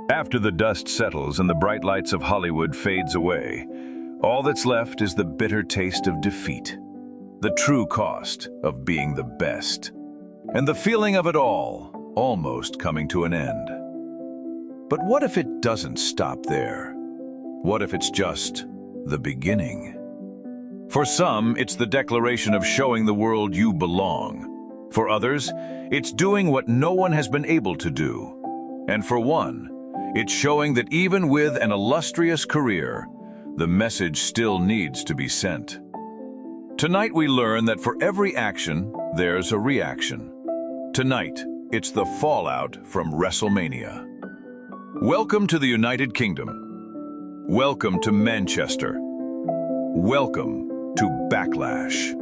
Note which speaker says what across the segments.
Speaker 1: After the dust settles and the bright lights of Hollywood fades away, all that's left is the bitter taste of defeat, the true cost of being the best, and the feeling of it all almost coming to an end. But what if it doesn't stop there? What if it's just the beginning? For some, it's the declaration of showing the world you belong. For others, it's doing what no one has been able to do. And for one, it's showing that even with an illustrious career, the message still needs to be sent. Tonight we learn that for every action, there's a reaction. Tonight, it's the fallout from WrestleMania. Welcome to the United Kingdom. Welcome to Manchester. Welcome to Backlash.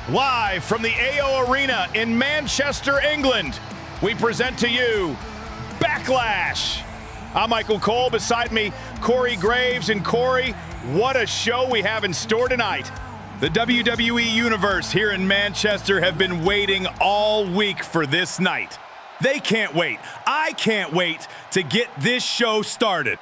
Speaker 2: Live from the AO Arena in Manchester, England, we present to you Backlash. I'm Michael Cole, beside me, Corey Graves. And Corey, what a show we have in store tonight. The WWE Universe here in Manchester have been waiting all week for this night. They can't wait. I can't wait to get this show started.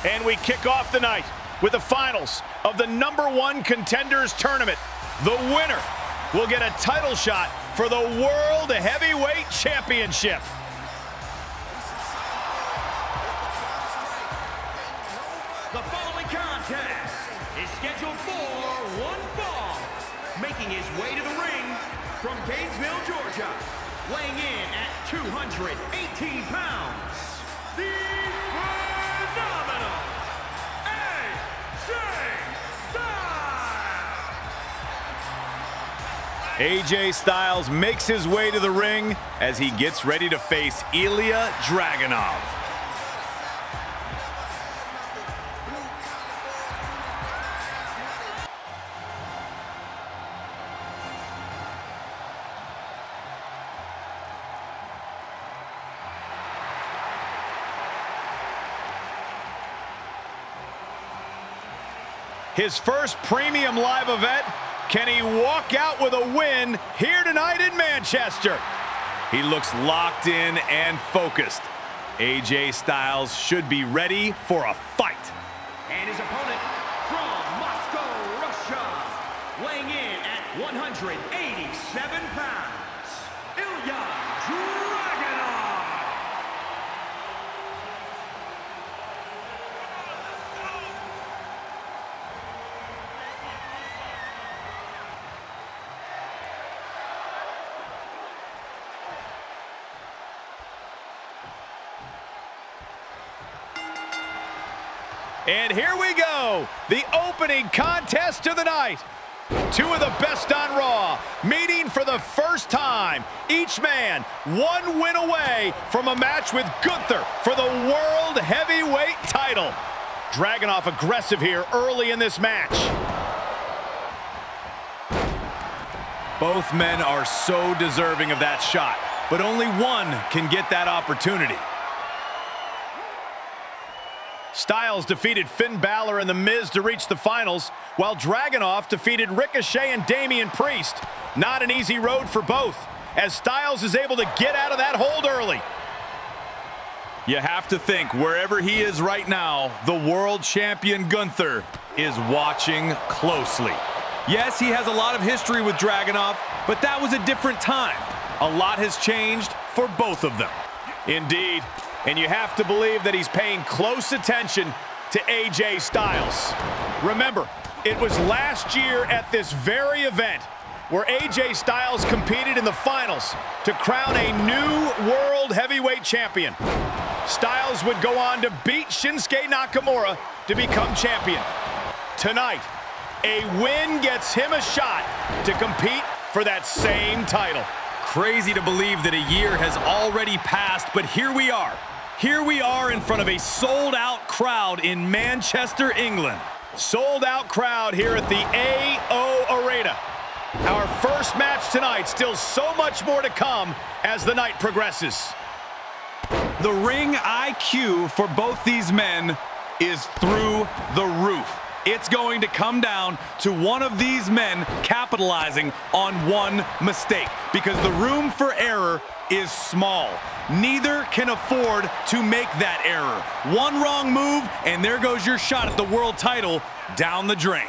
Speaker 2: And we kick off the night with the finals of the #1 Contenders Tournament. The winner will get a title shot for the World Heavyweight Championship.
Speaker 3: The following contest is scheduled for one fall. Making his way to the ring from Gainesville, Georgia, weighing in at 218 pounds, the phenomenal
Speaker 2: AJ Styles makes his way to the ring as he gets ready to face Ilja Dragunov. His first premium live event. Can he walk out with a win here tonight in Manchester? He looks locked in and focused. AJ Styles should be ready for a fight.
Speaker 3: And his opponent from Moscow, Russia, weighing in at 187 pounds, Ilja Dragunov.
Speaker 2: And here we go, the opening contest of the night. Two of the best on Raw, meeting for the first time. Each man one win away from a match with Gunther for the World Heavyweight title. Dragunov aggressive here early in this match. Both men are so deserving of that shot, but only one can get that opportunity. Styles defeated Finn Balor and The Miz to reach the finals, while Dragunov defeated Ricochet and Damian Priest. Not an easy road for both, as Styles is able to get out of that hold early. You have to think, wherever he is right now, the world champion Gunther is watching closely. Yes, he has a lot of history with Dragunov, but that was a different time. A lot has changed for both of them. Indeed. And you have to believe that he's paying close attention to AJ Styles. Remember, it was last year at this very event where AJ Styles competed in the finals to crown a new World Heavyweight Champion. Styles would go on to beat Shinsuke Nakamura to become champion. Tonight, a win gets him a shot to compete for that same title. Crazy to believe that a year has already passed, but here we are. Here we are in front of a sold-out crowd in Manchester, England. Sold-out crowd here at the AO Arena. Our first match tonight, still so much more to come as the night progresses.
Speaker 4: The ring IQ for both these men is through the roof. It's going to come down to one of these men capitalizing on one mistake, because the room for error is small. Neither can afford to make that error. One wrong move, and there goes your shot at the world title down the drain.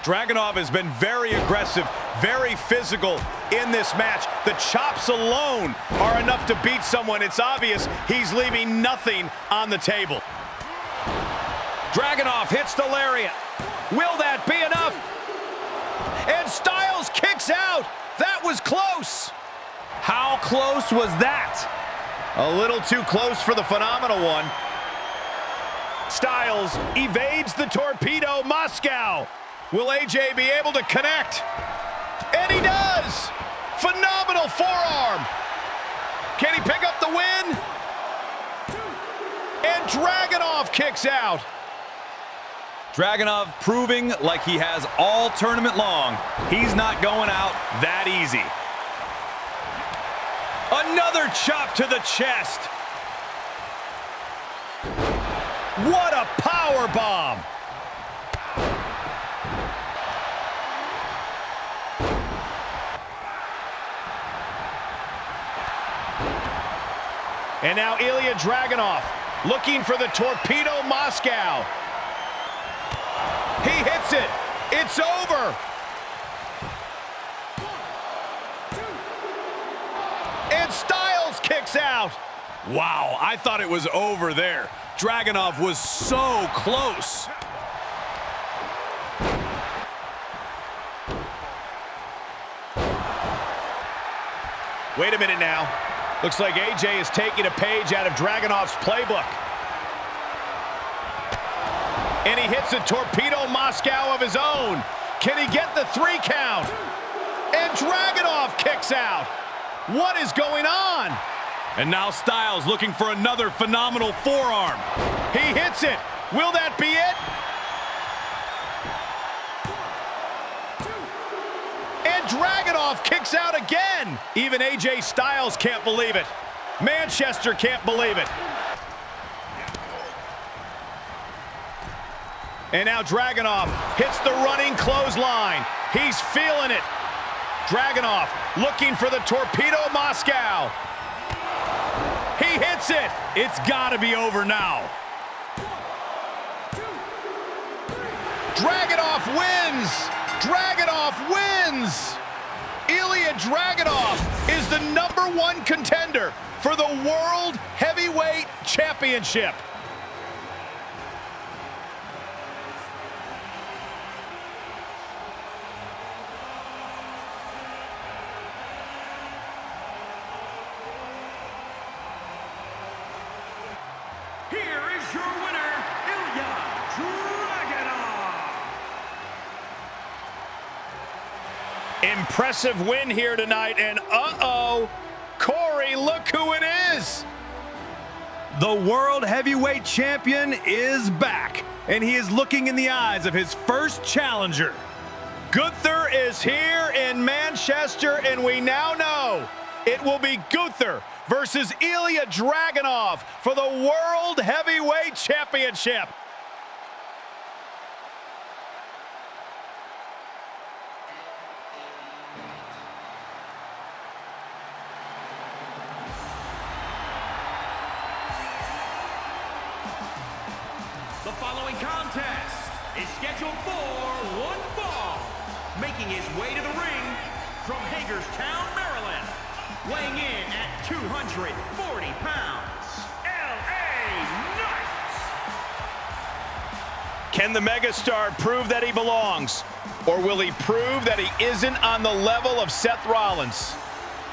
Speaker 2: Dragunov has been very aggressive, very physical in this match. The chops alone are enough to beat someone. It's obvious he's leaving nothing on the table. Dragunov hits the lariat. Will that be enough? And Styles kicks out. That was close.
Speaker 4: How close was that?
Speaker 2: A little too close for the phenomenal one. Styles evades the torpedo Moscow. Will AJ be able to connect? And he does! Phenomenal forearm! Can he pick up the win? And Dragunov kicks out.
Speaker 4: Dragunov proving like he has all tournament long. He's not going out that easy.
Speaker 2: Another chop to the chest. What a power bomb! And now Ilja Dragunov looking for the torpedo Moscow. He hits it. It's over. And Styles kicks out.
Speaker 4: Wow, I thought it was over there. Dragunov was so close.
Speaker 2: Wait a minute now. Looks like AJ is taking a page out of Dragunov's playbook. And he hits a torpedo Moscow of his own. Can he get the 3 count? And Dragunov kicks out. What is going on?
Speaker 4: And now Styles looking for another phenomenal forearm.
Speaker 2: He hits it. Will that be it? And Dragunov kicks out again. Even AJ Styles can't believe it. Manchester can't believe it. And now Dragunov hits the running clothesline. He's feeling it. Dragunov looking for the torpedo Moscow. He hits it.
Speaker 4: It's gotta be over now.
Speaker 2: Dragunov wins. Dragunov wins. Ilja Dragunov is the #1 contender for the World Heavyweight Championship.
Speaker 3: Here is your winner, Ilja Dragunov.
Speaker 2: Impressive win here tonight, and uh-oh, Corey, look who it is.
Speaker 4: The World Heavyweight Champion is back, and he is looking in the eyes of his first challenger.
Speaker 2: Gunther is here in Manchester, and we now know it will be Gunther versus Ilja Dragunov for the World Heavyweight Championship.
Speaker 3: The following contest is scheduled for one fall. Making his way to the ring from Hagerstown, Maryland. Weighing in at 240 pounds, LA Knight.
Speaker 2: Can the megastar prove that he belongs? Or will he prove that he isn't on the level of Seth Rollins?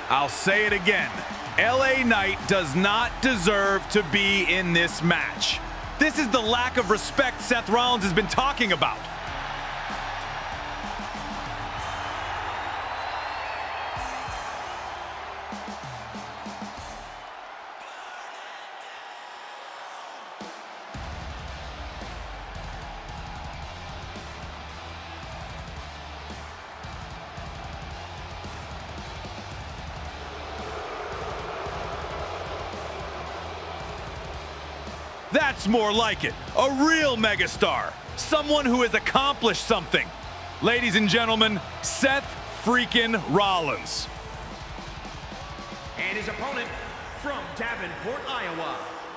Speaker 4: I'll say it again. LA Knight does not deserve to be in this match. This is the lack of respect Seth Rollins has been talking about. That's more like it. A real megastar. Someone who has accomplished something. Ladies and gentlemen, Seth freaking Rollins.
Speaker 3: And his opponent from Davenport, Iowa,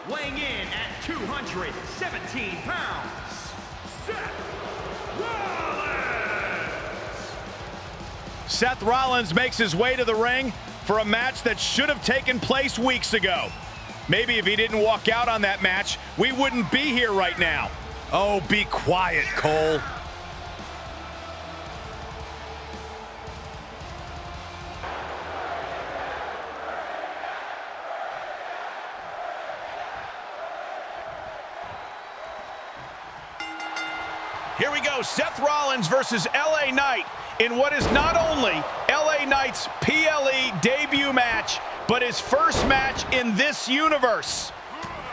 Speaker 3: weighing in at 217 pounds, Seth Rollins!
Speaker 2: Seth Rollins makes his way to the ring for a match that should have taken place weeks ago. Maybe if he didn't walk out on that match, we wouldn't be here right now.
Speaker 4: Oh, be quiet, Cole.
Speaker 2: Here we go, Seth Rollins versus LA Knight in what is not only LA Knight's PLE debut match, but his first match in this universe.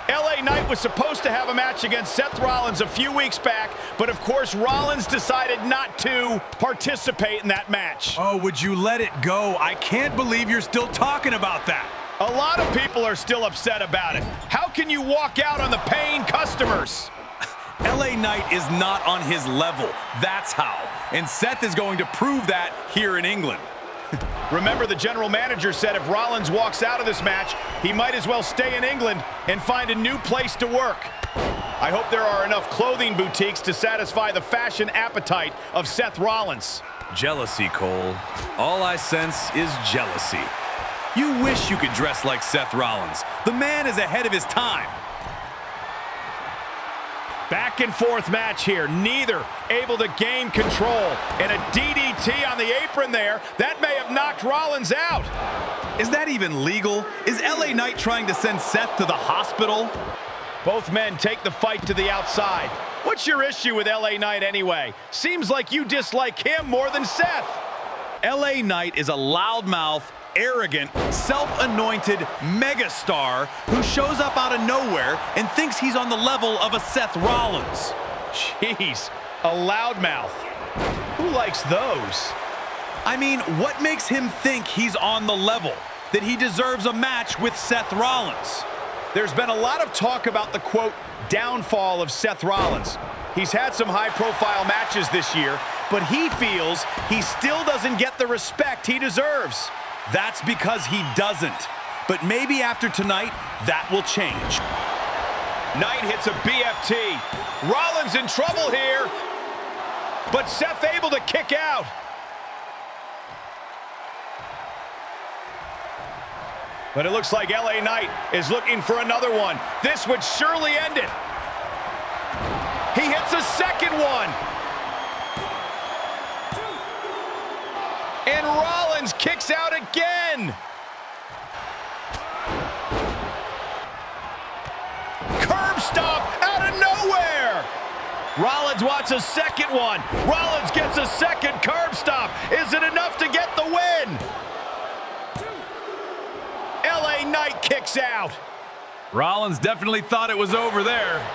Speaker 2: LA Knight was supposed to have a match against Seth Rollins a few weeks back, but of course Rollins decided not to participate in that match.
Speaker 4: Oh, would you let it go? I can't believe you're still talking about that.
Speaker 2: A lot of people are still upset about it. How can you walk out on the paying customers?
Speaker 4: LA Knight is not on his level. That's how. And Seth is going to prove that here in England.
Speaker 2: Remember, the general manager said if Rollins walks out of this match, he might as well stay in England and find a new place to work. I hope there are enough clothing boutiques to satisfy the fashion appetite of Seth Rollins.
Speaker 4: Jealousy, Cole. All I sense is jealousy. You wish you could dress like Seth Rollins. The man is ahead of his time.
Speaker 2: Back and forth match here, neither able to gain control. And a DDT on the apron there, that may have knocked Rollins out.
Speaker 4: Is that even legal? Is LA Knight trying to send Seth to the hospital?
Speaker 2: Both men take the fight to the outside. What's your issue with LA Knight anyway? Seems like you dislike him more than Seth.
Speaker 4: LA Knight is a loudmouth, arrogant, self-anointed megastar who shows up out of nowhere and thinks he's on the level of a Seth Rollins.
Speaker 2: Jeez, a loudmouth. Who likes those?
Speaker 4: I mean, what makes him think he's on the level, that he deserves a match with Seth Rollins?
Speaker 2: There's been a lot of talk about the, quote, downfall of Seth Rollins. He's had some high-profile matches this year, but he feels he still doesn't get the respect he deserves.
Speaker 4: That's because he doesn't. But maybe after tonight, that will change.
Speaker 2: Knight hits a BFT. Rollins in trouble here, but Seth able to kick out. But it looks like LA Knight is looking for another one. This would surely end it. He hits a second one. And Rollins kicks out again. Curb stomp out of nowhere. Rollins wants a second one. Rollins gets a second curb stomp. Is it enough to get the win? LA Knight kicks out.
Speaker 4: Rollins definitely thought it was over there.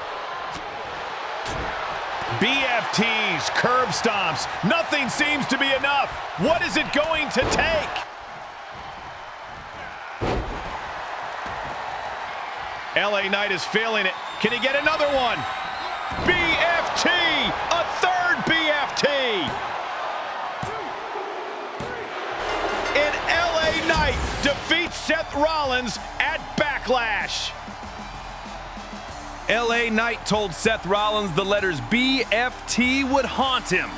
Speaker 2: BFTs, curb stomps, nothing seems to be enough. What is it going to take? LA Knight is feeling it. Can he get another one? BFT, a third BFT. And LA Knight defeats Seth Rollins at Backlash.
Speaker 4: LA Knight told Seth Rollins the letters BFT would haunt him.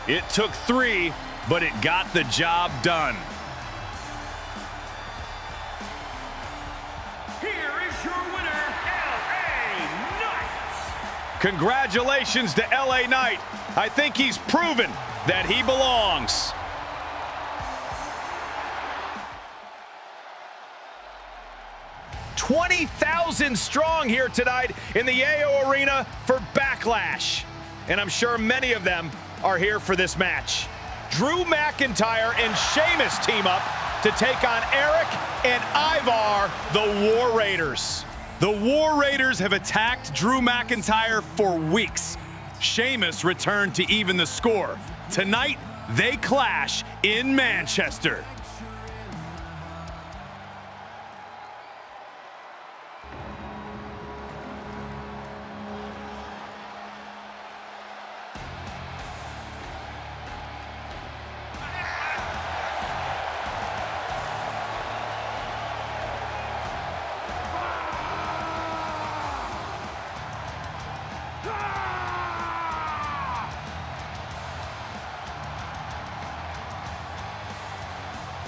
Speaker 4: It took 3, but it got the job done.
Speaker 3: Here is your winner, LA Knight.
Speaker 2: Congratulations to LA Knight. I think he's proven that he belongs. $20,000 strong here tonight in the AO Arena for Backlash. And I'm sure many of them are here for this match. Drew McIntyre and Sheamus team up to take on Eric and Ivar, the War Raiders.
Speaker 4: The War Raiders have attacked Drew McIntyre for weeks. Sheamus returned to even the score. Tonight, they clash in Manchester.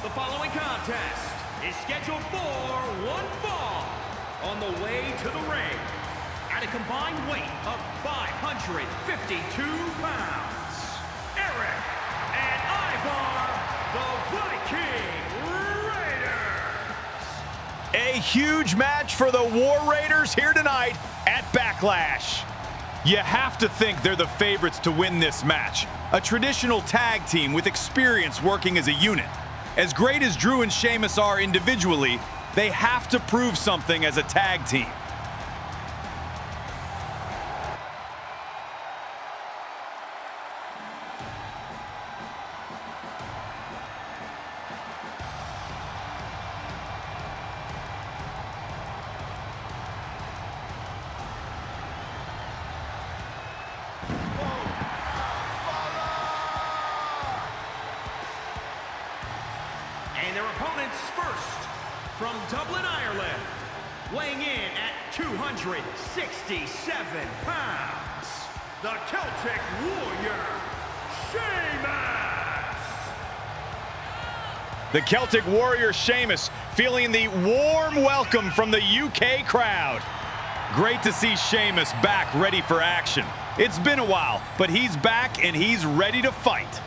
Speaker 3: The following contest is scheduled for one fall. On the way to the ring, at a combined weight of 552 pounds, Eric and Ivar, the Viking Raiders.
Speaker 2: A huge match for the War Raiders here tonight at Backlash. You have to think they're the favorites to win this match. A traditional tag team with experience working as a unit. As great as Drew and Sheamus are individually, they have to prove something as a tag team.
Speaker 3: And their opponents first, from Dublin, Ireland, weighing in at 267 pounds, the Celtic Warrior, Sheamus.
Speaker 2: The Celtic Warrior Sheamus feeling the warm welcome from the UK crowd. Great to see Sheamus back ready for action. It's been a while, but he's back and he's ready to fight.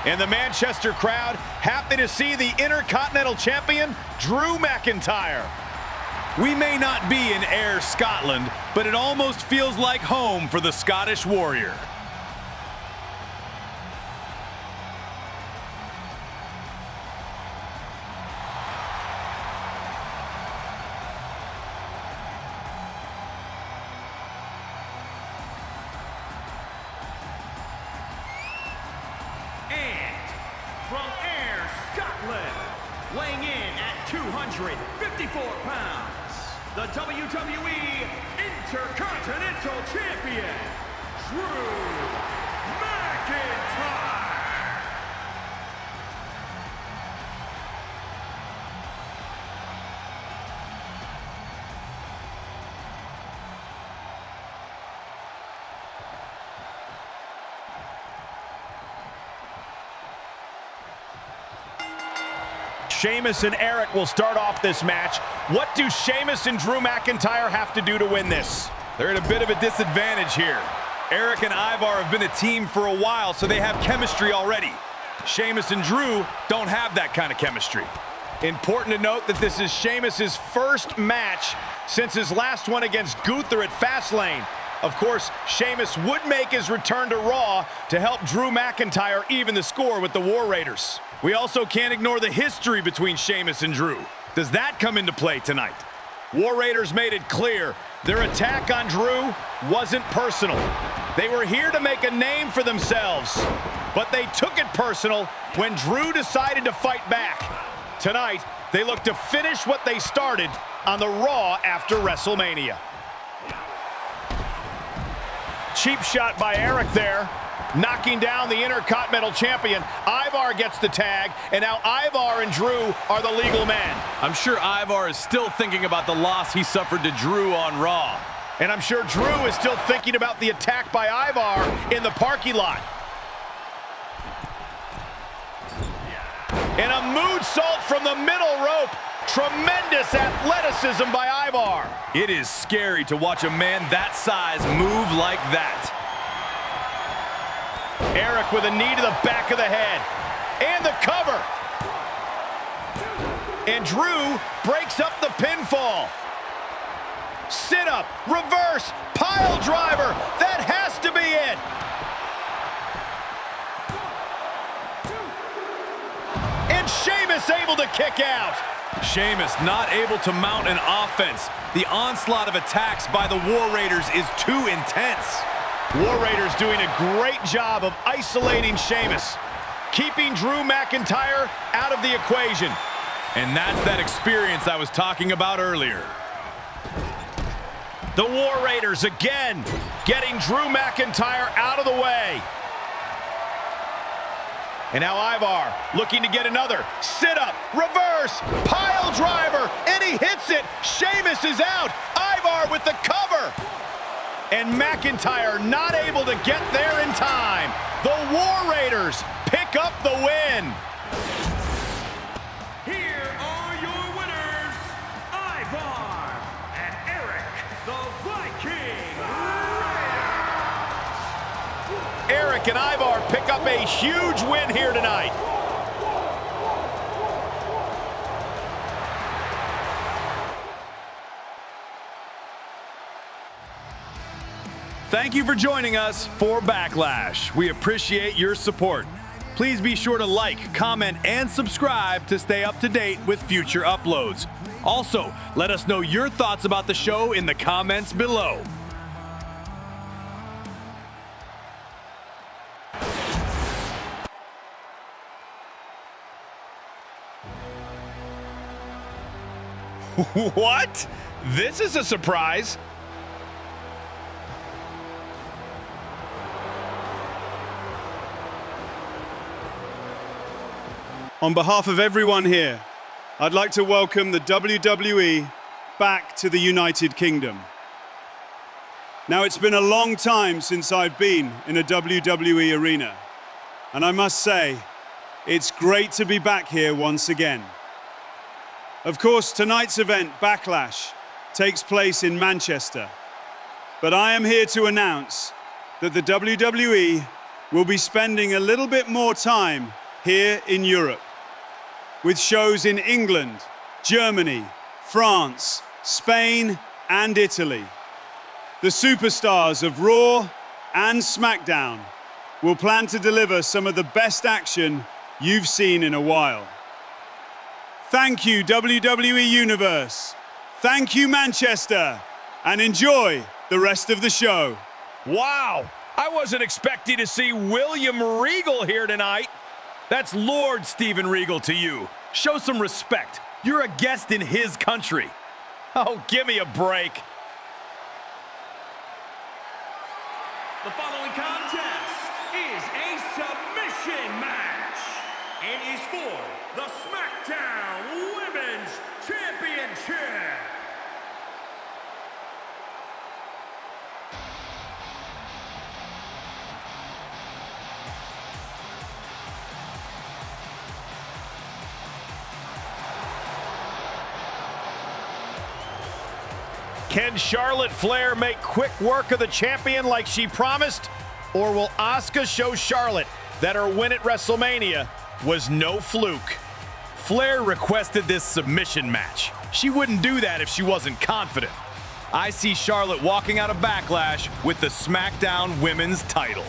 Speaker 2: And the Manchester crowd happy to see the Intercontinental Champion, Drew McIntyre. We may not be in Ayr, Scotland, but it almost feels like home for the Scottish Warrior.
Speaker 3: From Ayr, Scotland, weighing in at 254 pounds, the WWE Intercontinental Champion, Drew McIntyre.
Speaker 2: Sheamus and Eric will start off this match. What do Sheamus and Drew McIntyre have to do to win this? They're at a bit of a disadvantage here. Eric and Ivar have been a team for a while, so they have chemistry already. Sheamus and Drew don't have that kind of chemistry. Important to note that this is Sheamus' first match since his last one against Gunther at Fastlane. Of course, Sheamus would make his return to Raw to help Drew McIntyre even the score with the War Raiders. We also can't ignore the history between Sheamus and Drew. Does that come into play tonight? War Raiders made it clear their attack on Drew wasn't personal. They were here to make a name for themselves, but they took it personal when Drew decided to fight back. Tonight, they look to finish what they started on the Raw after WrestleMania. Cheap shot by Eric there, knocking down the Intercontinental Champion. Ivar gets the tag, and now Ivar and Drew are the legal men.
Speaker 4: I'm sure Ivar is still thinking about the loss he suffered to Drew on Raw.
Speaker 2: And I'm sure Drew is still thinking about the attack by Ivar in the parking lot. And a moonsault from the middle rope. Tremendous athleticism by Ivar.
Speaker 4: It is scary to watch a man that size move like that.
Speaker 2: Eric with a knee to the back of the head. And the cover. And Drew breaks up the pinfall. Sit up, reverse, pile driver. That has to be it. And Sheamus able to kick out.
Speaker 4: Sheamus not able to mount an offense. The onslaught of attacks by the War Raiders is too intense.
Speaker 2: War Raiders doing a great job of isolating Sheamus. keeping Drew McIntyre out of the equation.
Speaker 4: And that's that experience I was talking about earlier.
Speaker 2: The War Raiders again getting Drew McIntyre out of the way. And now Ivar looking to get another sit-up, reverse, pile driver, and he hits it. Sheamus is out. Ivar with the cover. And McIntyre not able to get there in time. The War Raiders pick up the win.
Speaker 3: Here are your winners, Ivar and Eric, the Viking Raiders.
Speaker 2: Eric and Ivar pick up a huge win here tonight.
Speaker 4: Thank you for joining us for Backlash. We appreciate your support. Please be sure to like, comment, and subscribe to stay up to date with future uploads. Also, let us know your thoughts about the show in the comments below.
Speaker 2: What? This is a surprise.
Speaker 5: On behalf of everyone here, I'd like to welcome the WWE back to the United Kingdom. Now, it's been a long time since I've been in a WWE arena, and I must say, it's great to be back here once again. Of course, tonight's event, Backlash, takes place in Manchester, but I am here to announce that the WWE will be spending a little bit more time here in Europe, with shows in England, Germany, France, Spain, and Italy. The superstars of Raw and SmackDown will plan to deliver some of the best action you've seen in a while. Thank you, WWE Universe. Thank you, Manchester. And enjoy the rest of the show.
Speaker 2: Wow, I wasn't expecting to see William Regal here tonight.
Speaker 4: That's Lord Steven Regal to you. Show some respect. You're a guest in his country.
Speaker 2: Oh, give me a break.
Speaker 3: The following contest is a submission match and is for the SmackDown Women's Championship.
Speaker 2: Can Charlotte Flair make quick work of the champion like she promised? Or will Asuka show Charlotte that her win at WrestleMania was no fluke?
Speaker 4: Flair requested this submission match. She wouldn't do that if she wasn't confident. I see Charlotte walking out of Backlash with the SmackDown Women's title.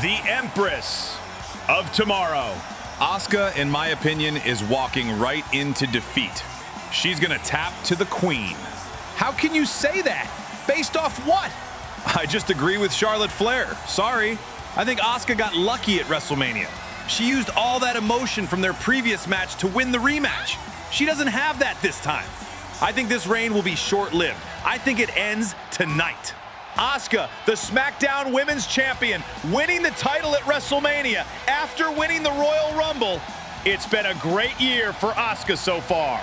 Speaker 2: The Empress of Tomorrow.
Speaker 4: Asuka, in my opinion, is walking right into defeat. She's gonna tap to the Queen.
Speaker 2: How can you say that? Based off what?
Speaker 4: I just agree with Charlotte Flair. Sorry. I think Asuka got lucky at WrestleMania. She used all that emotion from their previous match to win the rematch. She doesn't have that this time. I think this reign will be short-lived. I think it ends tonight.
Speaker 2: Asuka, the SmackDown Women's Champion, winning the title at WrestleMania after winning the Royal Rumble. It's been a great year for Asuka so far.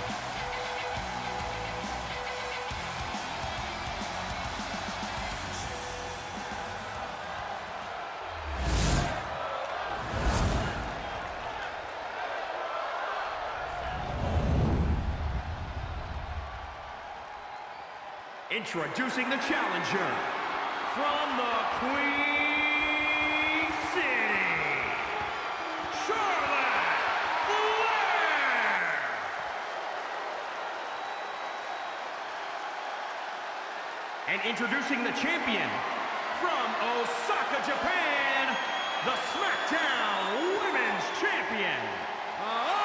Speaker 3: Introducing the challenger from the Queen City, Charlotte Flair. And introducing the champion from Osaka, Japan, the SmackDown Women's Champion, Asuka!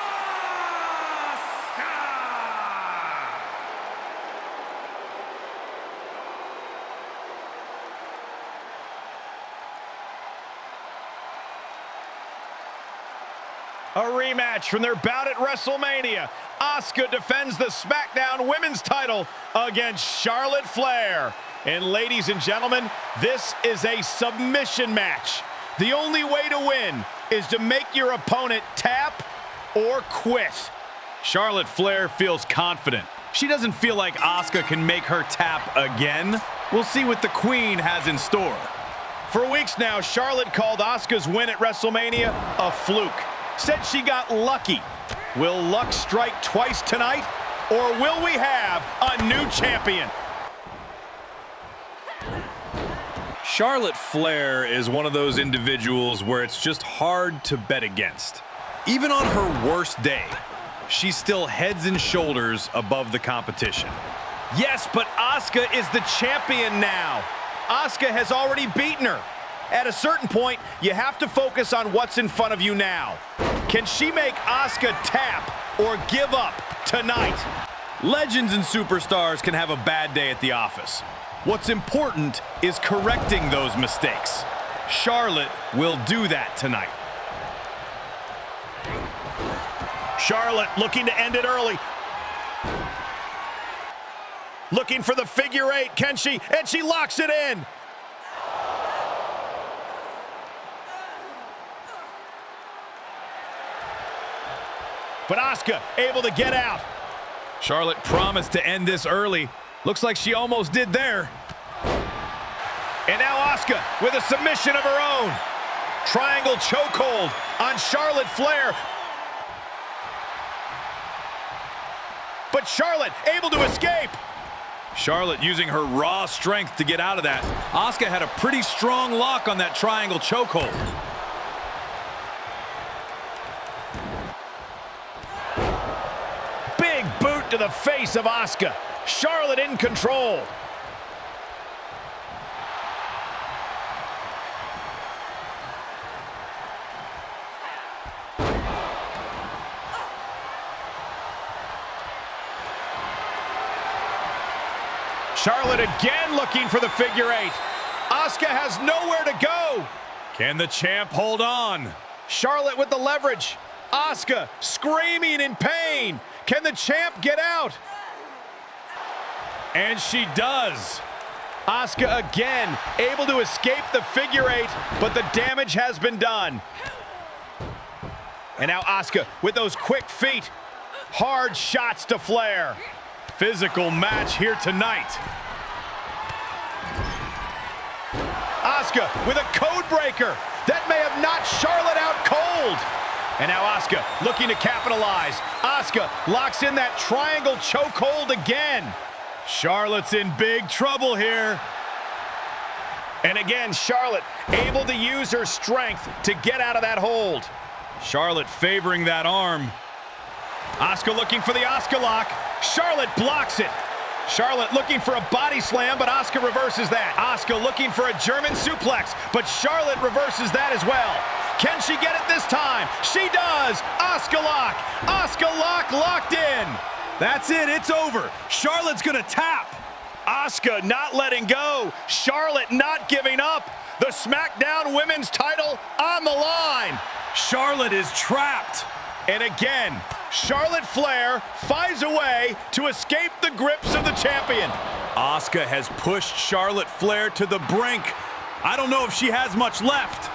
Speaker 2: A rematch from their bout at WrestleMania. Asuka defends the SmackDown Women's title against Charlotte Flair. And ladies and gentlemen, this is a submission match. The only way to win is to make your opponent tap or quit.
Speaker 4: Charlotte Flair feels confident. She doesn't feel like Asuka can make her tap again. We'll see what the Queen has in store.
Speaker 2: For weeks now, Charlotte called Asuka's win at WrestleMania a fluke. Said she got lucky. Will luck strike twice tonight, or will we have a new champion?
Speaker 4: Charlotte Flair is one of those individuals where it's just hard to bet against. Even on her worst day, she's still heads and shoulders above the competition.
Speaker 2: Yes, but Asuka is the champion now. Asuka has already beaten her. At a certain point, you have to focus on what's in front of you now. Can she make Asuka tap or give up tonight?
Speaker 4: Legends and superstars can have a bad day at the office. What's important is correcting those mistakes. Charlotte will do that tonight.
Speaker 2: Charlotte looking to end it early. Looking for the figure eight, can she? And she locks it in. But Asuka able to get out.
Speaker 4: Charlotte promised to end this early. Looks like she almost did there.
Speaker 2: And now Asuka with a submission of her own. Triangle chokehold on Charlotte Flair. But Charlotte able to escape.
Speaker 4: Charlotte using her raw strength to get out of that. Asuka had a pretty strong lock on that triangle chokehold.
Speaker 2: Big boot to the face of Asuka. Charlotte in control. Charlotte again looking for the figure eight. Asuka has nowhere to go.
Speaker 4: Can the champ hold on?
Speaker 2: Charlotte with the leverage. Asuka screaming in pain. Can the champ get out?
Speaker 4: And she does.
Speaker 2: Asuka again able to escape the figure eight, but the damage has been done. And now Asuka with those quick feet. Hard shots to Flair.
Speaker 4: Physical match here tonight.
Speaker 2: Asuka with a code breaker. That may have knocked Charlotte out cold. And now Asuka looking to capitalize. Asuka locks in that triangle chokehold again.
Speaker 4: Charlotte's in big trouble here.
Speaker 2: And again, Charlotte able to use her strength to get out of that hold.
Speaker 4: Charlotte favoring that arm.
Speaker 2: Asuka looking for the Asuka lock. Charlotte blocks it. Charlotte looking for a body slam, but Asuka reverses that. Asuka looking for a German suplex, but Charlotte reverses that as well. Can she get it this time? She does. Asuka lock. Asuka lock locked in.
Speaker 4: That's it. It's over. Charlotte's gonna tap.
Speaker 2: Asuka not letting go. Charlotte not giving up. The SmackDown Women's title on the line.
Speaker 4: Charlotte is trapped.
Speaker 2: And again, Charlotte Flair finds a way to escape the grips of the champion.
Speaker 4: Asuka has pushed Charlotte Flair to the brink. I don't know if she has much left.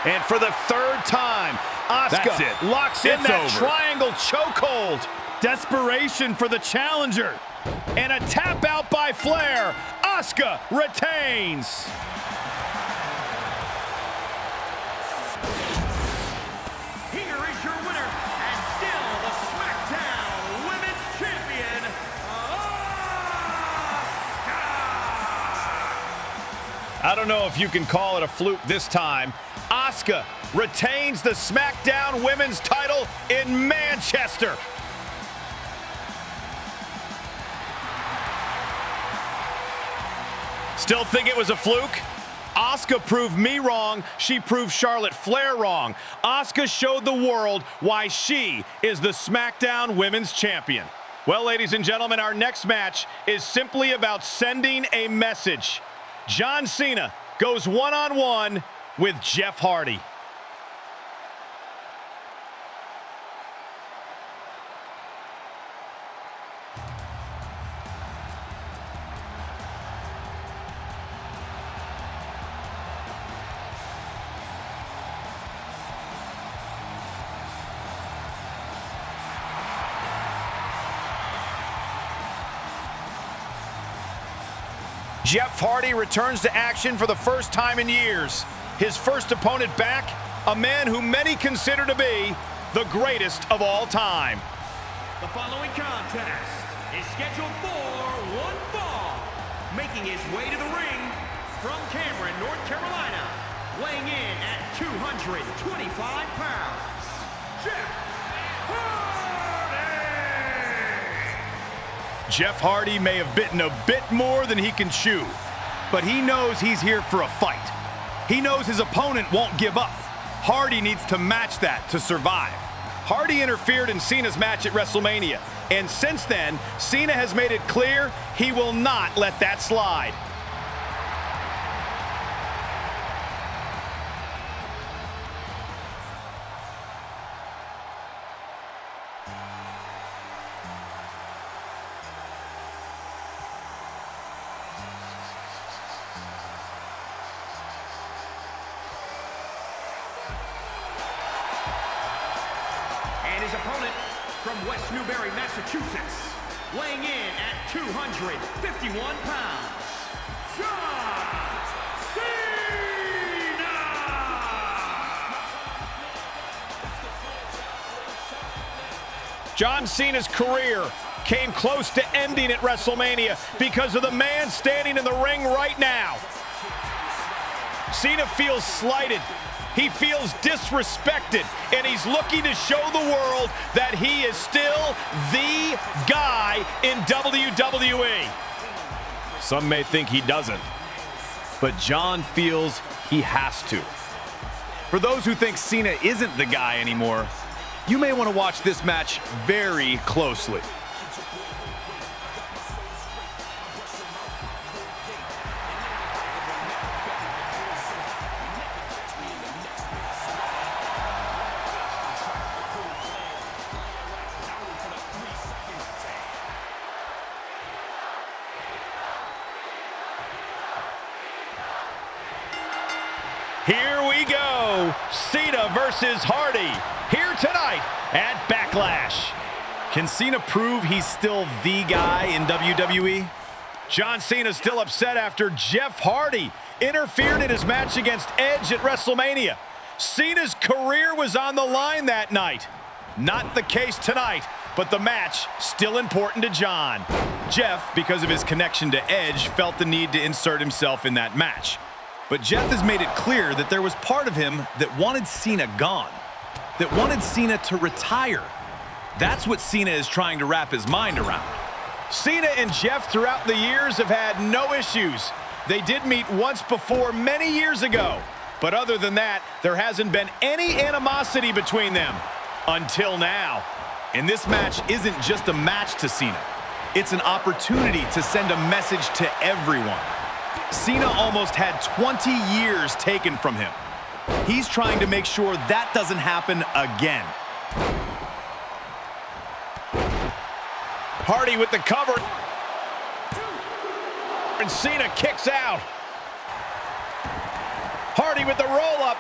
Speaker 2: And for the third time, Asuka locks in that triangle chokehold. Desperation for the challenger. And a tap out by Flair. Asuka retains.
Speaker 3: Here is your winner, and still the SmackDown Women's Champion, Asuka!
Speaker 2: I don't know if you can call it a fluke this time. Asuka retains the SmackDown Women's title in Manchester. Still think it was a fluke? Asuka proved me wrong. She proved Charlotte Flair wrong. Asuka showed the world why she is the SmackDown Women's Champion. Well, ladies and gentlemen, our next match is simply about sending a message. John Cena goes one-on-one with Jeff Hardy. Jeff Hardy returns to action for the first time in years. His first opponent back, a man who many consider to be the greatest of all time.
Speaker 3: The following contest is scheduled for one fall. Making his way to the ring from Cameron, North Carolina, weighing in at 225 pounds, Jeff Hardy!
Speaker 2: Jeff Hardy may have bitten a bit more than he can chew, but he knows he's here for a fight. He knows his opponent won't give up. Hardy needs to match that to survive. Hardy interfered in Cena's match at WrestleMania, and since then, Cena has made it clear he will not let that slide.
Speaker 3: His opponent from West Newbury, Massachusetts, weighing in at 251 pounds, John Cena!
Speaker 2: John Cena's career came close to ending at WrestleMania because of the man standing in the ring right now. Cena feels slighted. He feels disrespected, and he's looking to show the world that he is still the guy in WWE. Some may think he doesn't, but John feels he has to. For those who think Cena isn't the guy anymore, you may want to watch this match very closely. Here we go, Cena versus Hardy, here tonight at Backlash. Can Cena prove he's still the guy in WWE? John Cena's still upset after Jeff Hardy interfered in his match against Edge at WrestleMania. Cena's career was on the line that night. Not the case tonight, but the match still important to John. Jeff, because of his connection to Edge, felt the need to insert himself in that match. But Jeff has made it clear that there was part of him that wanted Cena gone, that wanted Cena to retire. That's what Cena is trying to wrap his mind around. Cena and Jeff throughout the years have had no issues. They did meet once before many years ago, but other than that, there hasn't been any animosity between them until now. And this match isn't just a match to Cena. It's an opportunity to send a message to everyone. Cena almost had 20 years taken from him. He's trying to make sure that doesn't happen again. Hardy with the cover. And Cena kicks out. Hardy with the roll-up.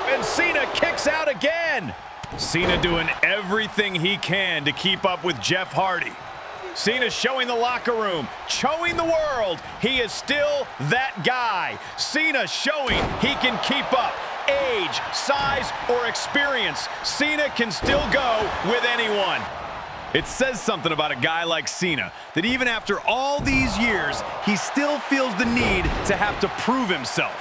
Speaker 2: And Cena kicks out again. Cena doing everything he can to keep up with Jeff Hardy. Cena showing the locker room, showing the world he is still that guy. Cena showing he can keep up. Age, size, or experience, Cena can still go with anyone. It says something about a guy like Cena, that even after all these years, he still feels the need to have to prove himself.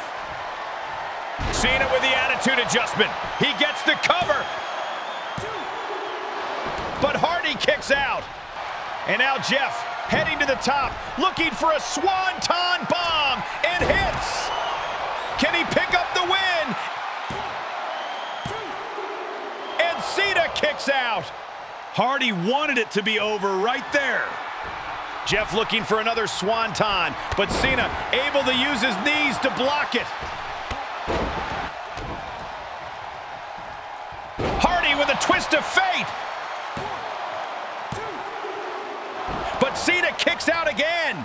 Speaker 2: Cena with the attitude adjustment. He gets the cover. But Hardy kicks out. And now Jeff heading to the top, looking for a swanton bomb, and hits. Can he pick up the win? And Cena kicks out.
Speaker 4: Hardy wanted it to be over right there.
Speaker 2: Jeff looking for another swanton, but Cena able to use his knees to block it. Hardy with a twist of fate. But Cena kicks out again.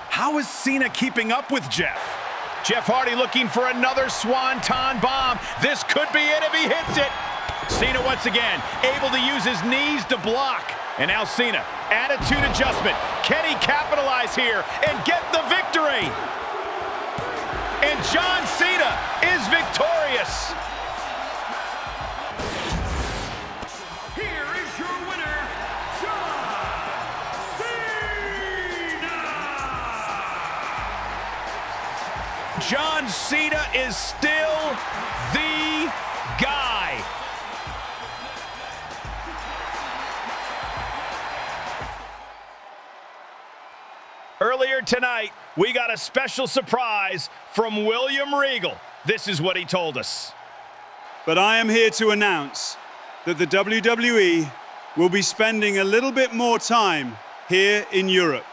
Speaker 4: How is Cena keeping up with Jeff?
Speaker 2: Jeff Hardy looking for another swanton bomb. This could be it if he hits it. Cena once again able to use his knees to block. And now Cena, attitude adjustment. Can he capitalize here and get the victory? And John Cena is victorious.
Speaker 3: Here is your winner, John Cena!
Speaker 2: John Cena is still the guy. Earlier tonight, we got a special surprise from William Regal. This is what he told us.
Speaker 5: But I am here to announce that the WWE will be spending a little bit more time here in Europe,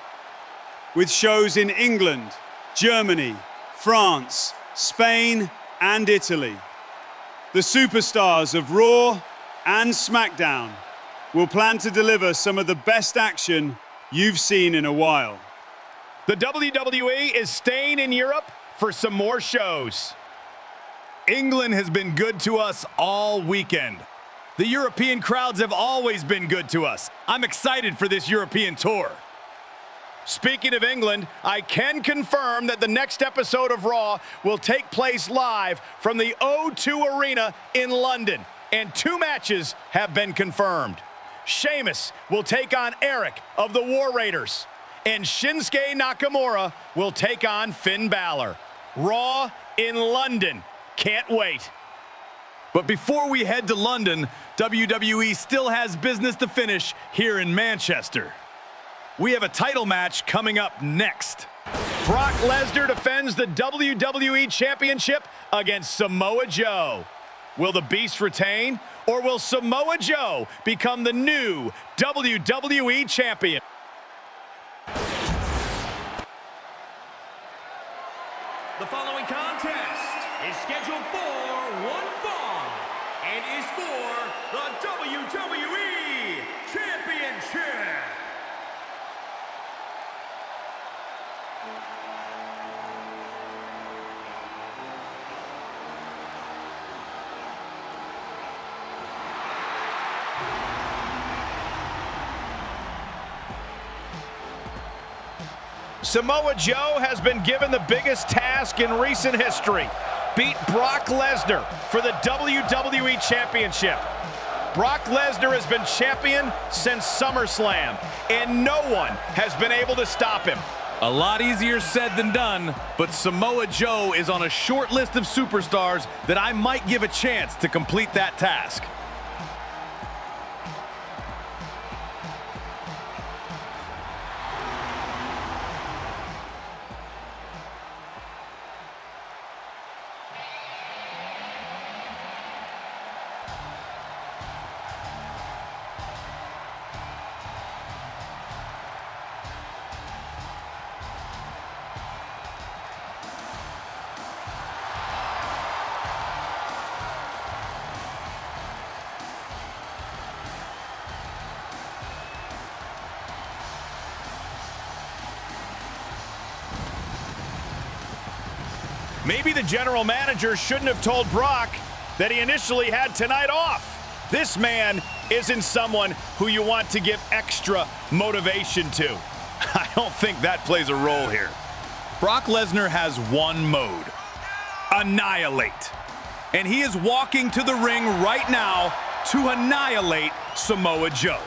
Speaker 5: with shows in England, Germany, France, Spain, and Italy. The superstars of Raw and SmackDown will plan to deliver some of the best action you've seen in a while.
Speaker 2: The WWE is staying in Europe for some more shows.
Speaker 4: England has been good to us all weekend. The European crowds have always been good to us. I'm excited for this European tour.
Speaker 2: Speaking of England, I can confirm that the next episode of Raw will take place live from the O2 Arena in London, and 2 matches have been confirmed. Sheamus will take on Eric of the War Raiders, and Shinsuke Nakamura will take on Finn Balor. Raw in London. Can't wait.
Speaker 4: But before we head to London, WWE still has business to finish here in Manchester. We have a title match coming up next.
Speaker 2: Brock Lesnar defends the WWE Championship against Samoa Joe. Will the Beast retain, or will Samoa Joe become the new WWE Champion?
Speaker 3: The following contest is scheduled for one fall and is for the WWE Championship.
Speaker 2: Samoa Joe has been given the biggest task in recent history. Beat Brock Lesnar for the WWE Championship. Brock Lesnar has been champion since SummerSlam, and no one has been able to stop him.
Speaker 4: A lot easier said than done, but Samoa Joe is on a short list of superstars that I might give a chance to complete that task.
Speaker 2: Maybe the general manager shouldn't have told Brock that he initially had tonight off. This man isn't someone who you want to give extra motivation to. I don't think that plays a role here.
Speaker 4: Brock Lesnar has one mode: annihilate. And he is walking to the ring right now to annihilate Samoa Joe.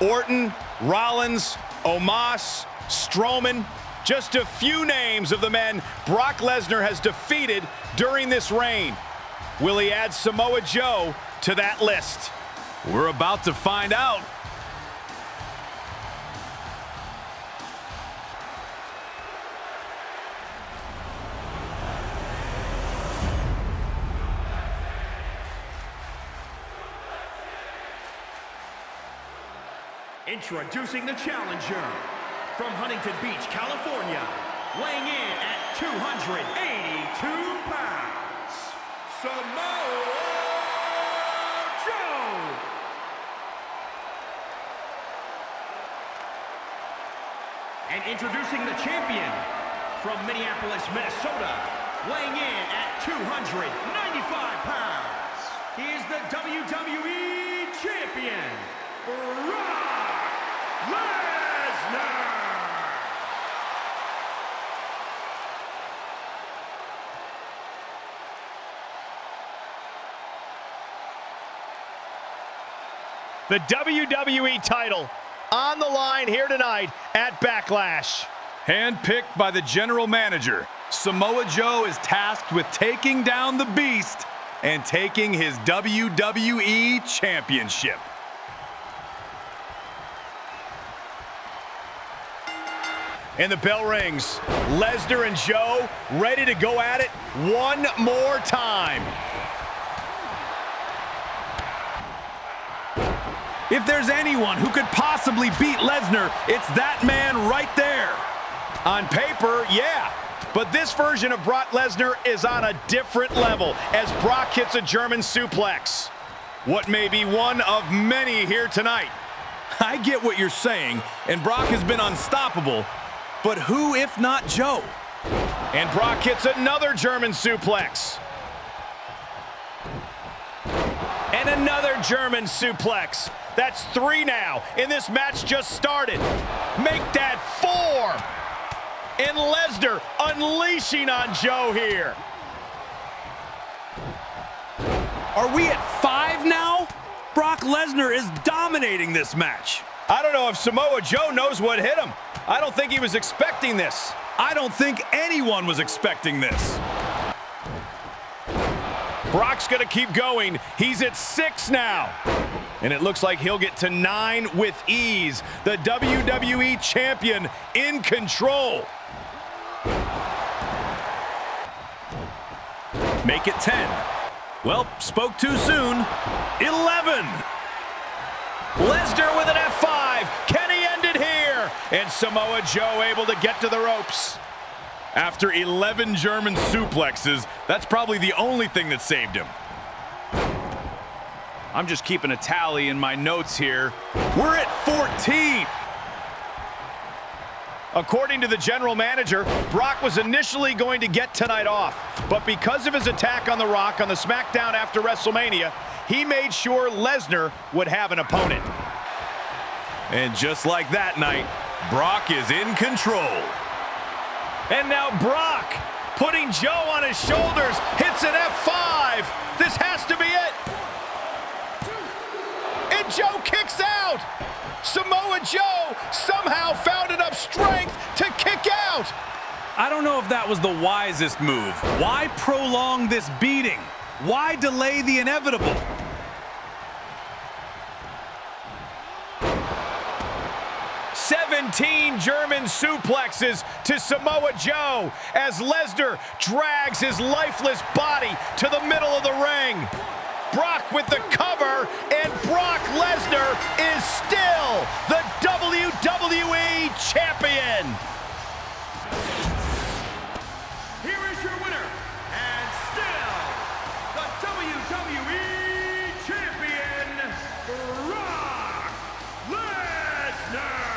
Speaker 2: Orton, Rollins, Omos, Strowman, just a few names of the men Brock Lesnar has defeated during this reign. Will he add Samoa Joe to that list?
Speaker 4: We're about to find out.
Speaker 3: Introducing the challenger from Huntington Beach, California, weighing in at 282 pounds, Samoa Joe. And introducing the champion from Minneapolis, Minnesota, weighing in at 295 pounds, he is the WWE Champion, Brock Lesnar!
Speaker 2: The WWE title on the line here tonight at Backlash.
Speaker 4: Handpicked by the general manager, Samoa Joe is tasked with taking down the Beast and taking his WWE Championship.
Speaker 2: And the bell rings. Lesnar and Joe ready to go at it one more time.
Speaker 4: If there's anyone who could possibly beat Lesnar, it's that man right there.
Speaker 2: On paper, yeah. But this version of Brock Lesnar is on a different level as Brock hits a German suplex. What may be one of many here tonight.
Speaker 4: I get what you're saying, and Brock has been unstoppable, but who if not Joe?
Speaker 2: And Brock hits another German suplex. And another German suplex. That's 3 now, and this match just started. Make that 4. And Lesnar unleashing on Joe here.
Speaker 4: Are we at 5 now? Brock Lesnar is dominating this match.
Speaker 2: I don't know if Samoa Joe knows what hit him. I don't think he was expecting this.
Speaker 4: I don't think anyone was expecting this.
Speaker 2: Brock's gonna keep going. He's at 6 now. And it looks like he'll get to 9 with ease. The WWE Champion in control.
Speaker 4: Make it 10. Well, spoke too soon. 11.
Speaker 2: Lesnar with an F5. Can he end it here? And Samoa Joe able to get to the ropes.
Speaker 4: After 11 German suplexes, that's probably the only thing that saved him. I'm just keeping a tally in my notes here. We're at 14.
Speaker 2: According to the general manager, Brock was initially going to get tonight off, but because of his attack on The Rock on the SmackDown after WrestleMania, he made sure Lesnar would have an opponent.
Speaker 4: And just like that night, Brock is in control.
Speaker 2: And now Brock, putting Joe on his shoulders, hits an F5. This has to be it. And Joe kicks out. Samoa Joe somehow found enough strength to kick out.
Speaker 4: I don't know if that was the wisest move. Why prolong this beating? Why delay the inevitable?
Speaker 2: German suplexes to Samoa Joe as Lesnar drags his lifeless body to the middle of the ring. Brock with the cover, and Brock Lesnar is still the WWE Champion.
Speaker 3: Here is your winner, and still the WWE Champion, Brock Lesnar.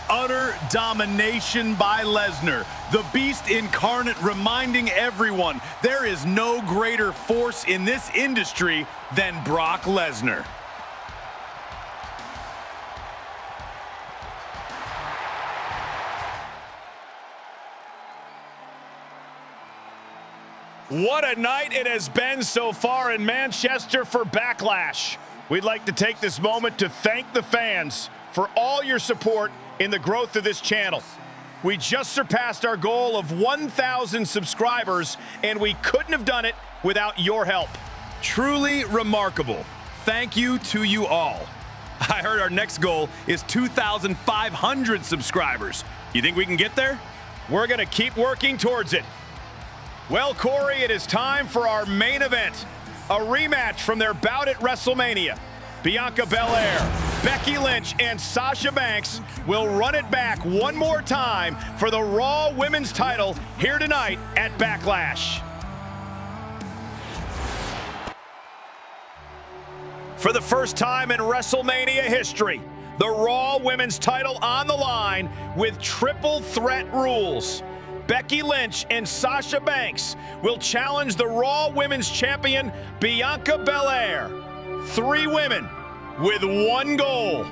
Speaker 4: Utter domination by Lesnar. The Beast incarnate reminding everyone there is no greater force in this industry than Brock Lesnar.
Speaker 2: What a night it has been so far in Manchester for Backlash. We'd like to take this moment to thank the fans for all your support in the growth of this channel. We just surpassed our goal of 1,000 subscribers, and we couldn't have done it without your help.
Speaker 4: Truly remarkable. Thank you to you all. I heard our next goal is 2,500 subscribers. You think we can get there?
Speaker 2: We're going to keep working towards it. Well, Corey, it is time for our main event. A rematch from their bout at WrestleMania. Bianca Belair, Becky Lynch, and Sasha Banks will run it back one more time for the Raw Women's title here tonight at Backlash. For the first time in WrestleMania history, the Raw Women's title on the line with triple threat rules. Becky Lynch and Sasha Banks will challenge the Raw Women's Champion, Bianca Belair. 3 women with one goal.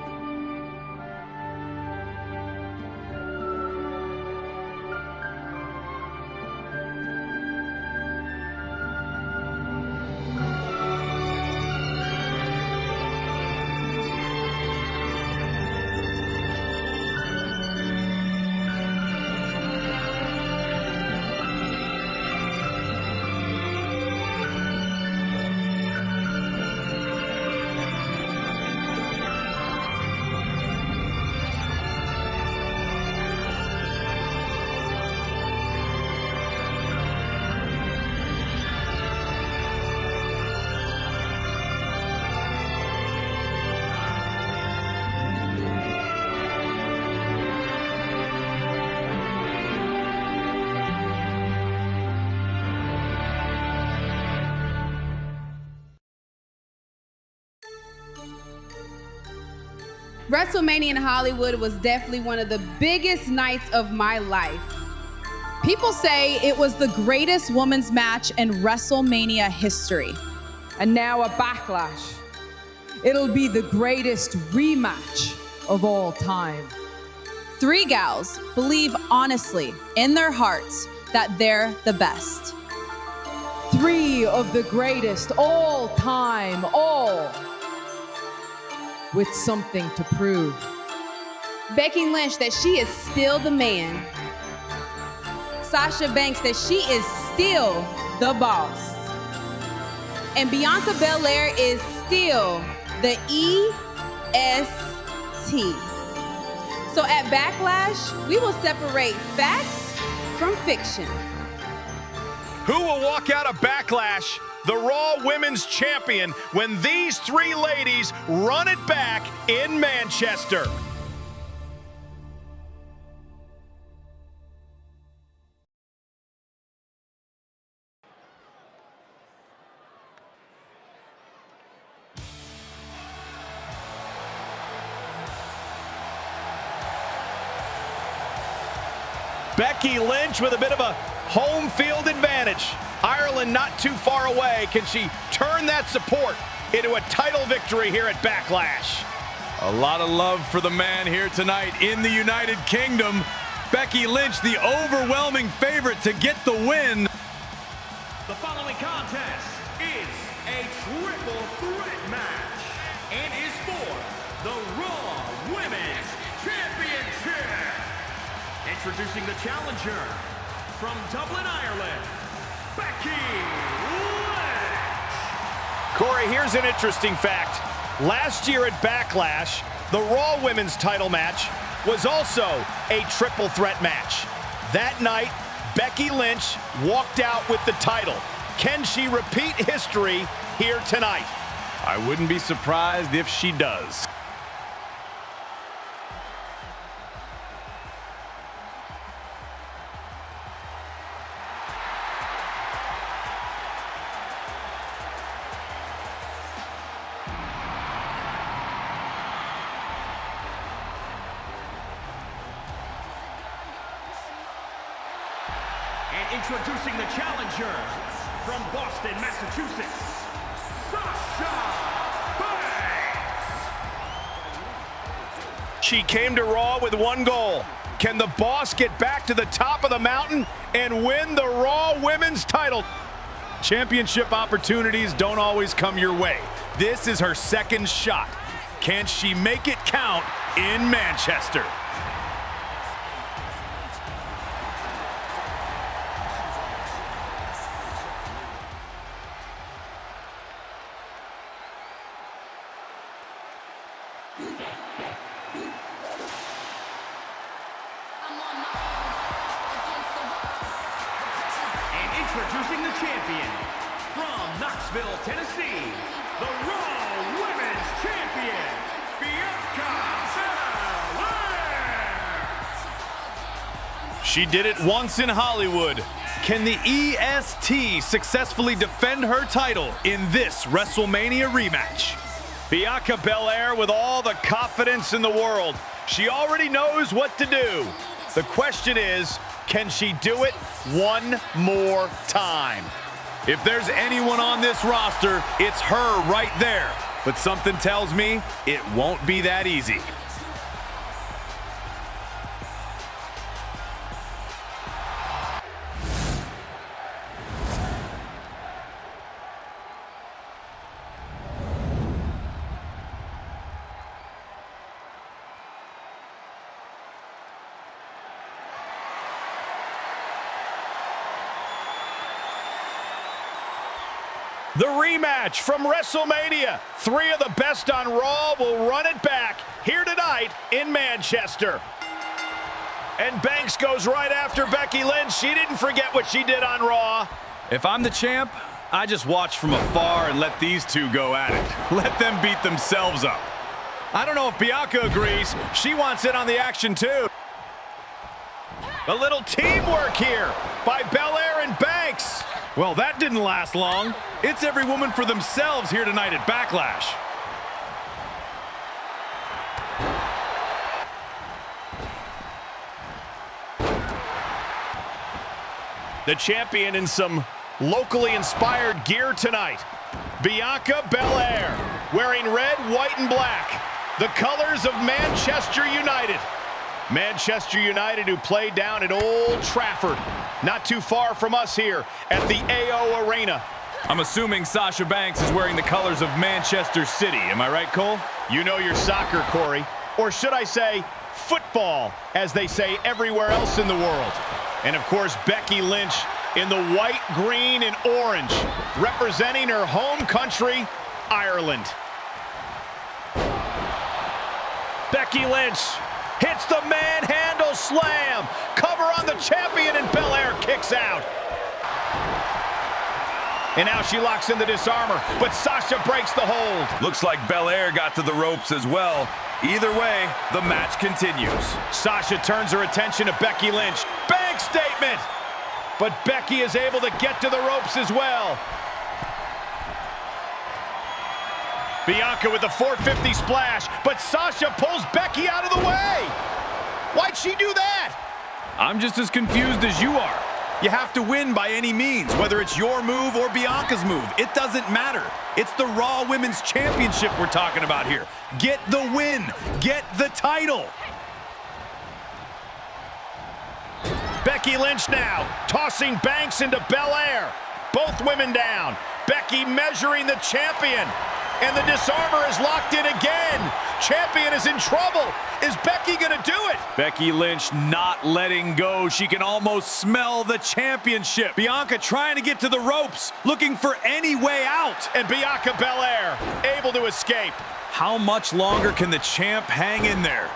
Speaker 6: WrestleMania in Hollywood was definitely one of the biggest nights of my life. People say it was the greatest women's match in WrestleMania history.
Speaker 7: And now a Backlash. It'll be the greatest rematch of all time.
Speaker 6: 3 gals believe honestly in their hearts that they're the best.
Speaker 7: 3 of the greatest all time, all with something to prove.
Speaker 6: Becky Lynch that she is still the man. Sasha Banks that she is still the boss. And Bianca Belair is still the EST. So at Backlash, we will separate facts from fiction.
Speaker 2: Who will walk out of Backlash the Raw Women's Champion when these 3 ladies run it back in Manchester? Becky Lynch with a bit of a home field advantage. Ireland not too far away. Can she turn that support into a title victory here at Backlash?
Speaker 4: A lot of love for the man here tonight in the United Kingdom. Becky Lynch, the overwhelming favorite to get the win.
Speaker 3: The following contest is a triple threat match and is for the Raw Women's Championship. Introducing the challenger from Dublin, Ireland, Becky Lynch.
Speaker 2: Corey, here's an interesting fact. Last year at Backlash, the Raw Women's title match was also a triple threat match. That night, Becky Lynch walked out with the title. Can she repeat history here tonight?
Speaker 4: I wouldn't be surprised if she does.
Speaker 3: Introducing the challenger from Boston, Massachusetts, Sasha Banks.
Speaker 2: She came to Raw with one goal. Can the boss get back to the top of the mountain and win the Raw Women's title? Championship opportunities don't always come your way, This is her second shot. Can she make it count in Manchester?
Speaker 3: Introducing the champion, from Knoxville, Tennessee, the Raw Women's Champion, Bianca Belair!
Speaker 2: She did it once in Hollywood. Can the EST successfully defend her title in this WrestleMania rematch? Bianca Belair with all the confidence in the world. She already knows what to do. The question is, can she do it one more time? If there's anyone on this roster, it's her right there. But something tells me it won't be that easy. The rematch from WrestleMania. 3 of the best on Raw will run it back here tonight in Manchester. And Banks goes right after Becky Lynch. She didn't forget what she did on Raw. If I'm the champ, I just watch from afar and let these two go at it. Let them beat themselves up. I don't know if Bianca agrees. She wants in on the action too. A little teamwork here by Belair and Banks. Well, that didn't last long. It's every woman for themselves here tonight at Backlash. The champion in some locally inspired gear tonight. Bianca Belair, wearing red, white, and black. The colors of Manchester United. Manchester United, who played down at Old Trafford, not too far from us here at the AO Arena. I'm assuming Sasha Banks is wearing the colors of Manchester City. Am I right, Cole? You know your soccer, Corey. Or should I say football, as they say everywhere else in the world. And, of course, Becky Lynch in the white, green, and orange, representing her home country, Ireland. Becky Lynch hits the manhandle slam. Cover on the champion, and Belair kicks out. And now she locks in the disarmer, but Sasha breaks the hold.
Speaker 1: Looks like Belair got to the ropes as well. Either way, the match continues.
Speaker 2: Sasha turns her attention to Becky Lynch. Bank statement! But Becky is able to get to the ropes as well. Bianca with the 450 splash, but Sasha pulls Becky out of the way. Why'd she do that? I'm just as confused as you are. You have to win by any means, whether it's your move or Bianca's move. It doesn't matter. It's the Raw Women's Championship we're talking about here. Get the win. Get the title. Becky Lynch now, tossing Banks into Belair. Both women down. Becky measuring the champion. And the disarmer is locked in again. Champion is in trouble. Is Becky gonna do it? Becky Lynch not letting go. She can almost smell the championship. Bianca trying to get to the ropes, looking for any way out. And Bianca Belair able to escape. How much longer can the champ hang in there?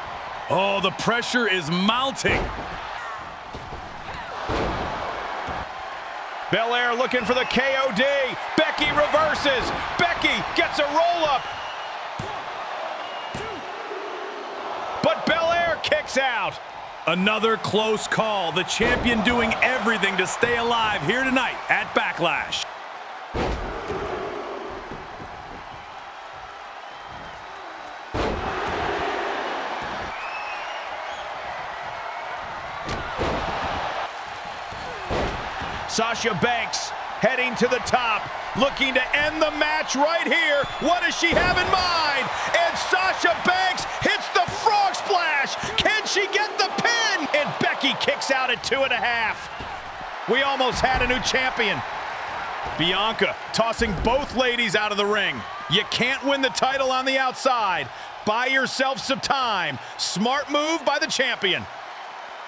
Speaker 2: Oh, the pressure is mounting. Belair looking for the KOD. Becky reverses. Becky gets a roll-up. But Belair kicks out. Another close call. The champion doing everything to stay alive here tonight at Backlash. Sasha Banks heading to the top, looking to end the match right here. What does she have in mind? And Sasha Banks hits the frog splash. Can she get the pin? And Becky kicks out at 2.5. We almost had a new champion. Bianca tossing both ladies out of the ring. You can't win the title on the outside. Buy yourself some time. Smart move by the champion.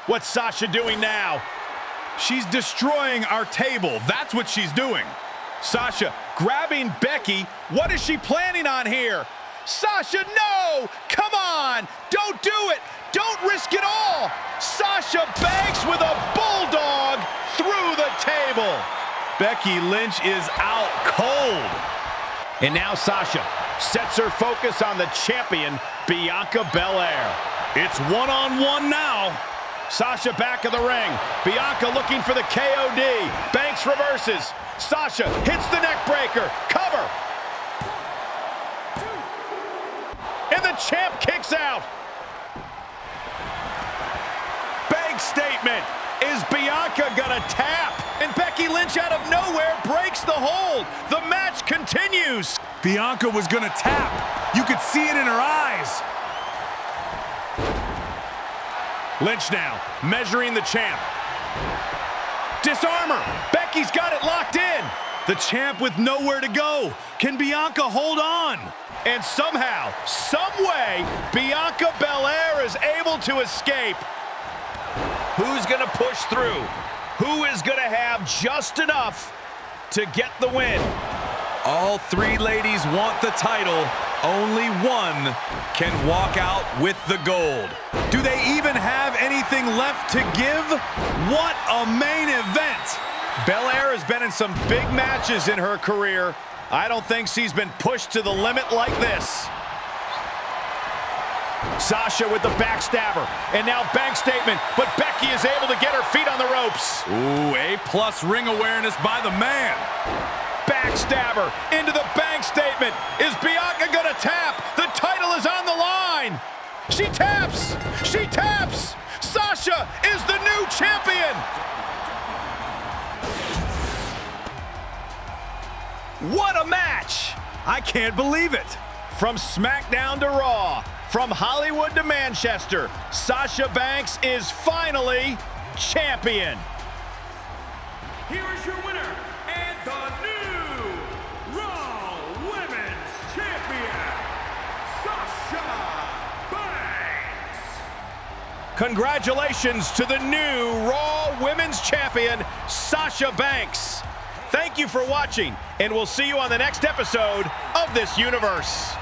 Speaker 2: What's Sasha doing now?
Speaker 4: She's destroying our table. That's what she's doing.
Speaker 2: Sasha grabbing Becky. What is she planning on here? Sasha, no! Come on! Don't do it! Don't risk it all! Sasha Banks with a bulldog through the table.
Speaker 4: Becky Lynch is out cold.
Speaker 2: And now Sasha sets her focus on the champion, Bianca Belair.
Speaker 4: It's one-on-one now.
Speaker 2: Sasha back of the ring. Bianca looking for the KOD. Banks reverses. Sasha hits the neck breaker. Cover. And the champ kicks out. Big statement. Is Bianca gonna tap? And Becky Lynch out of nowhere breaks the hold. The match continues.
Speaker 4: Bianca was gonna tap. You could see it in her eyes.
Speaker 2: Lynch now measuring the champ. Disarm her. Becky's got it locked in.
Speaker 4: The champ with nowhere to go. Can Bianca hold on?
Speaker 2: And somehow, some way, Bianca Belair is able to escape. Who's gonna push through? Who is gonna have just enough to get the win?
Speaker 4: All three ladies want the title. Only one can walk out with the gold. Do they even have anything left to give? What a main event!
Speaker 2: Belair has been in some big matches in her career. I don't think she's been pushed to the limit like this. Sasha with the backstabber, and now bank statement, but Becky is able to get her feet on the ropes.
Speaker 4: Ooh, A+ ring awareness by the man.
Speaker 2: Backstabber into the bank statement. Is Bianca gonna tap? The title is on the line. She taps. She taps. Sasha is the new champion. What a match!
Speaker 4: I can't believe it.
Speaker 2: From SmackDown to Raw, from Hollywood to Manchester, Sasha Banks is finally champion.
Speaker 3: Here is your winner and the new Raw Women's Champion, Sasha Banks.
Speaker 2: Congratulations to the new Raw Women's Champion, Sasha Banks. Thank you for watching, and we'll see you on the next episode of this universe.